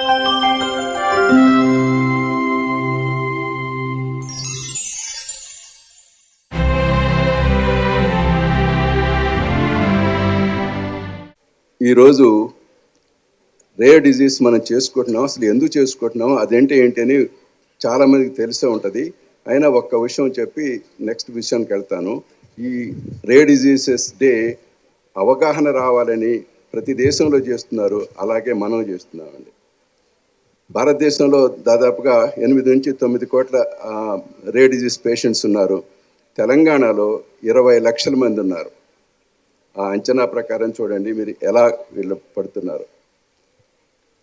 ఈరోజు rare disease మనం చేసుకుంటున్నాం. అసలు ఎందుకు చేసుకుంటున్నాం, అదేంటి ఏంటి అని చాలామందికి తెలిసే ఉంటుంది. అయినా ఒక్క విషయం చెప్పి నెక్స్ట్ విషయానికి వెళ్తాను. ఈ రేర్ డిజీజెస్ డే అవగాహన రావాలని ప్రతి దేశంలో చేస్తున్నారు, అలాగే మనం చేస్తున్నామండి. భారతదేశంలో దాదాపుగా 8 నుంచి 9 కోట్ల రేర్ డిజీజ్ పేషెంట్స్ ఉన్నారు. తెలంగాణలో 20 లక్షల మంది ఉన్నారు. ఆ అంచనా ప్రకారం చూడండి మీరు ఎలా వీళ్ళు పడుతున్నారు.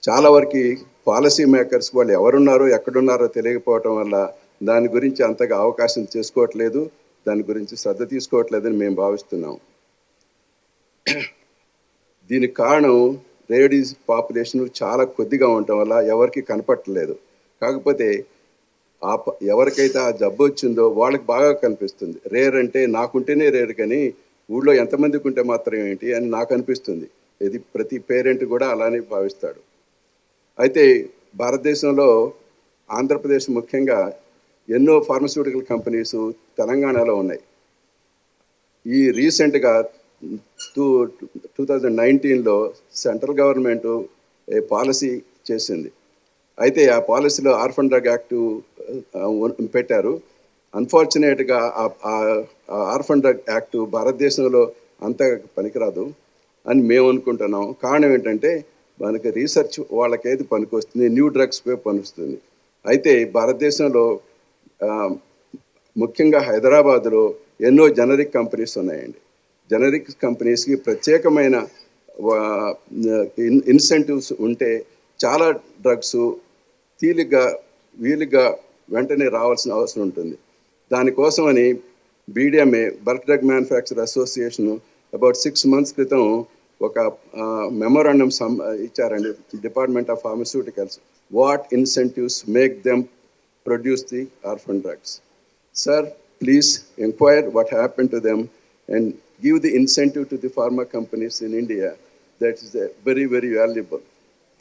చాలా వరకు పాలసీ మేకర్స్ వాళ్ళు ఎవరున్నారో ఎక్కడున్నారో తెలియకపోవటం వల్ల దాని గురించి అంతగా అవకాశం చేసుకోవట్లేదు, దాని గురించి శ్రద్ధ తీసుకోవట్లేదని మేము భావిస్తున్నాం. దీనికి కారణం రేర్ పాపులేషన్ చాలా కొద్దిగా ఉండటం వల్ల ఎవరికి కనపట్టలేదు. కాకపోతే ఎవరికైతే ఆ జబ్బు వచ్చిందో వాళ్ళకి బాగా కనిపిస్తుంది. రేర్ అంటే నాకుంటేనే రేర్, కానీ ఊళ్ళో ఎంతమందికి ఉంటే మాత్రం ఏంటి అని నాకు అనిపిస్తుంది. ఇది ప్రతి పేరెంట్ కూడా అలానే భావిస్తాడు. అయితే భారతదేశంలో ఆంధ్రప్రదేశ్ ముఖ్యంగా ఎన్నో ఫార్మస్యూటికల్ కంపెనీస్ తెలంగాణలో ఉన్నాయి. ఈ రీసెంట్గా 2019లో సెంట్రల్ గవర్నమెంట్ పాలసీ చేసింది. అయితే ఆ పాలసీలో ఆర్ఫన్ డ్రగ్ యాక్ట్ పెట్టారు. అన్ఫార్చునేట్గా ఆర్ఫన్ డ్రగ్ యాక్ట్ భారతదేశంలో అంత పనికిరాదు అని మేము అనుకుంటున్నాం. కారణం ఏంటంటే మనకి రీసెర్చ్ వాళ్ళకేది పనికొస్తుంది, న్యూ డ్రగ్స్పై పనిస్తుంది. అయితే భారతదేశంలో ముఖ్యంగా హైదరాబాద్లో ఎన్నో జనరిక్ కంపెనీస్ ఉన్నాయండి. జనరిక్ కంపెనీస్కి ప్రత్యేకమైన ఇన్సెంటివ్స్ ఉంటే చాలా డ్రగ్స్ వీలుగా వెంటనే రావాల్సిన అవసరం ఉంటుంది. దానికోసమని BDMA bulk drug manufacture association about 6 months క్రితం ఒక మెమోరాండం ఇచ్చారండి department of pharmaceuticals. What incentives make them produce the orphan drugs. Sir, please inquire what happened to them and give the incentive to the pharma companies in India. That is very, very valuable.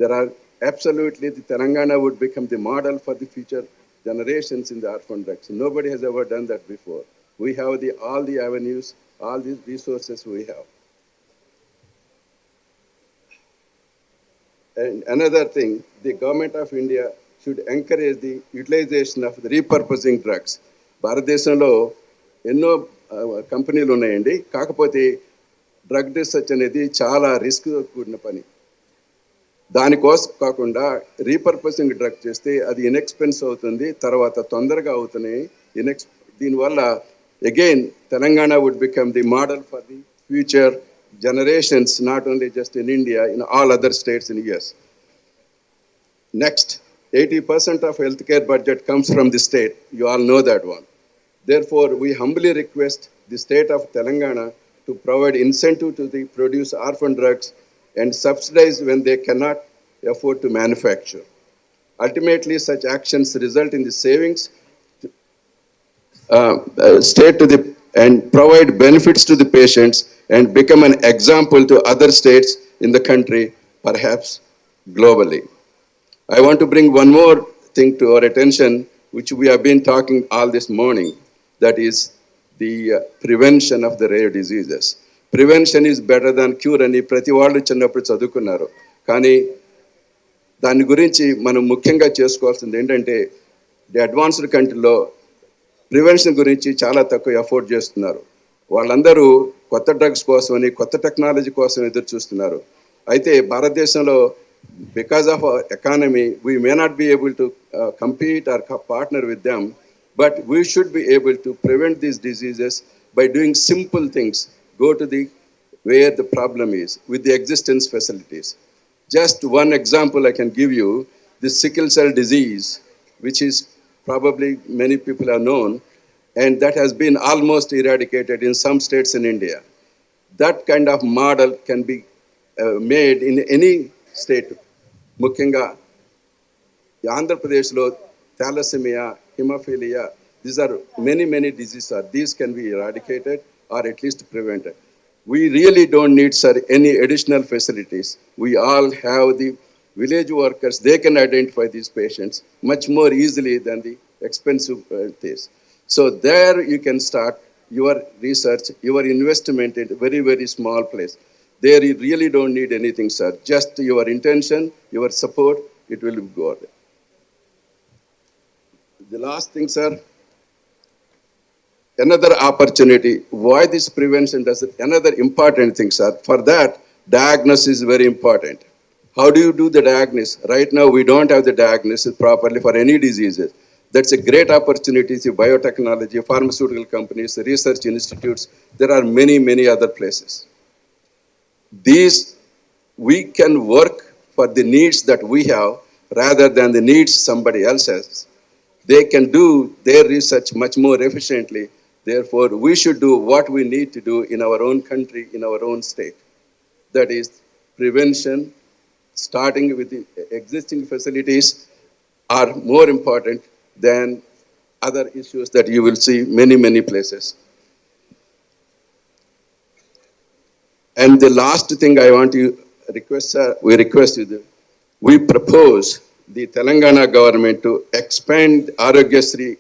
There are absolutely, the Telangana would become the model for the future generations in the orphan drugs. Nobody has ever done that before. We have all the avenues, all the resources we have. And another thing, the government of India should encourage the utilization of the repurposing drugs. భారతదేశంలో ఎన్నో కంపెనీలు ఉన్నాయండి. కాకపోతే drug research అనేది చాలా risk కూడిన పని. దానికోసం కాకుండా రీపర్పసింగ్ డ్రగ్ చేస్తే అది ఇన్ఎక్స్పెన్సివ్ అవుతుంది, తర్వాత తొందరగా అవుతున్నాయి. దీనివల్ల again Telangana would become the model for the future generations, not only just in India, in all other states in US. Next, 80% of healthcare budget comes from the state. You all know that one. Therefore, we humbly request the state of Telangana to provide incentive to the produce orphan drugs and subsidize when they cannot afford to manufacture. Ultimately, such actions result in the savings state to the and provide benefits to the patients and become an example to other states in the country, perhaps globally. I want to bring one more thing to our attention, which we have been talking all this morning, that is the prevention of the rare diseases. Prevention is better than cure అని ప్రతి వాళ్ళు చిన్నప్పుడు చదువుకున్నారు. కానీ దాని గురించి మనం ముఖ్యంగా చేసుకోవాల్సింది ఏంటంటే ది అడ్వాన్స్డ్ కంట్రీలో ప్రివెన్షన్ గురించి చాలా తక్కువ ఎఫోర్డ్ చేస్తున్నారు. వాళ్ళందరూ కొత్త డ్రగ్స్ కోసమని కొత్త టెక్నాలజీ కోసం ఎదురు చూస్తున్నారు. అయితే భారతదేశంలో because of our economy, we may not be able to compete or partner with them, but we should be able to prevent these diseases by doing simple things. Go to where the problem is with the existence facilities. Just one example I can give you, the sickle cell disease, which is probably many people have known, and that has been almost eradicated in some states in India. That kind of model can be made in any state. ముఖ్యంగా ఆంధ్రప్రదేశ్లో థాలసెమియా, haemophilia, these are many diseases. These can be eradicated or at least prevented. We really don't need, sir, any additional facilities. We all have the village workers, they can identify these patients much more easily than the expensive things. So there you can start your research, your investment in a very, very small place. There you really don't need anything, sir. Just your intention, your support, it will go there. The last thing, sir, another opportunity. Why this prevention does it? Another important thing, sir. For that, diagnosis is very important. How do you do the diagnosis? Right now, we don't have the diagnosis properly for any diseases. That's a great opportunity to biotechnology, pharmaceutical companies, research institutes. There are many, many other places. These, we can work for the needs that we have rather than the needs somebody else has. They can do their research much more efficiently. Therefore, we should do what we need to do in our own country, in our own state. That is prevention, starting with the existing facilities, are more important than other issues that you will see many, many places. And the last thing I want to request, sir, we propose the Telangana government to expand Arogyasri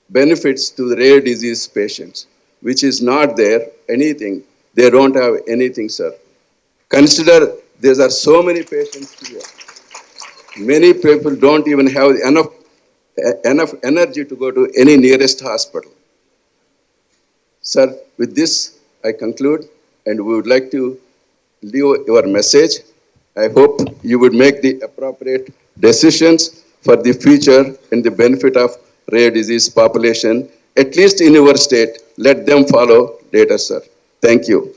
benefits to the rare disease patients, which is not there, anything. They don't have anything, sir. Consider there are so many patients here. Many people don't even have enough energy to go to any nearest hospital. Sir, with this, I conclude, and we would like to leave your message. I hope you would make the appropriate decisions for the future and the benefit of rare disease population, at least in your state. Let them follow later, sir. Thank you.